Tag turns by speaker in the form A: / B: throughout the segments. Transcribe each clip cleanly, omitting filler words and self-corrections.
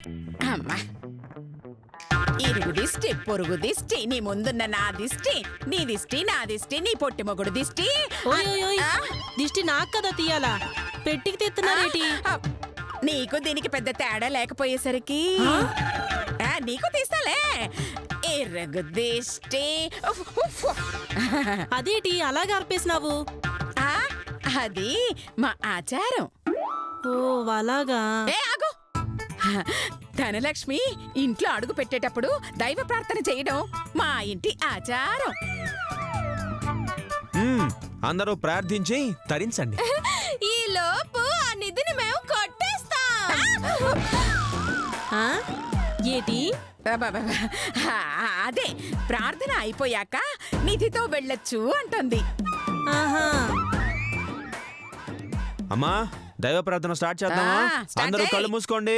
A: అమ్మా, ఇరుగు దిష్టి, పొరుగు దిష్టి, నీ ముందున్న నా దిష్టి, నీ దిష్టి, నా దిష్టి, నీ పొట్టి మొగుడు దిష్టి.
B: ఓయ్ దిష్టి నాకు కదా తీయాలా? పెట్టికి తెస్తున్నారేటి?
A: నీకు దీనికి పెద్ద తేడా లేకపోయేసరికి నీకు తీస్తాలే. ఇరుగు దిష్టి. ఉఫ్, ఉఫ్.
B: అదేటి అలాగే అర్పేసినావు?
A: అది మా ఆచారం.
B: ఓ అలాగా.
A: ఆగు. ధనలక్ష్మి ఇంట్లో అడుగు పెట్టేటప్పుడు దైవ ప్రార్థన చేయడం మా ఇంటి ఆచారం.
C: అందరూ ప్రార్థించి తరించండి.
D: ఈ లోపు ఆ నిధిని మేము కొట్టేస్తాం.
B: ఏటి?
A: అదే ప్రార్థన అయిపోయాక నిధితో వెళ్ళొచ్చు అంటుంది.
B: ఆహా.
C: అమ్మా, దైవ ప్రార్థన స్టార్ట్ చేద్దామా? అందరూ కళ్ళు మూసుకోండి.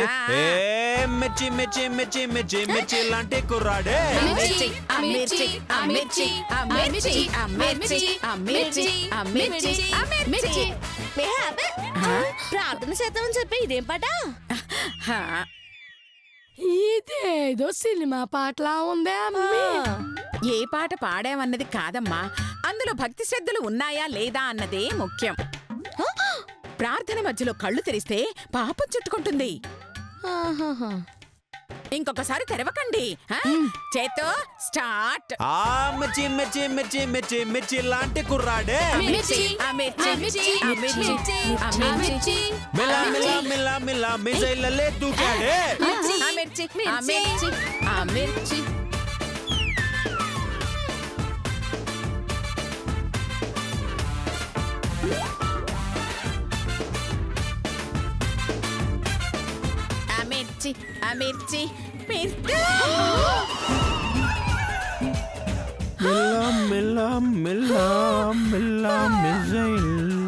C: మిర్చి మిర్చి మిర్చి మిర్చి మిర్చి లాంటి కుర్రాడే.
D: ప్రార్థన చేద్దామని చెప్పి ఇదేం పాట?
E: ఇదేదో సినిమా పాటలా ఉందే అమ్మీ.
A: ఏ పాట పాడామన్నది కాదమ్మా, అందులో భక్తి శ్రద్ధలు ఉన్నాయా లేదా అన్నదే ముఖ్యం. ప్రార్థన మధ్యలో కళ్ళు తెరిస్తే పాపం చుట్టుకుంటుంది. ఇంకొకసారి తెరవకండి. చేతో స్టార్ట్.
C: మిర్చి మిర్చి మిర్చి మిర్చి మిర్చి లాంటి కుర్రాడే. మిలా మిలా మిలా మిలా మిసైలలే దూకాడే.
A: మిర్చి
C: మిలా మిలా మిలా మిలా మిసైల్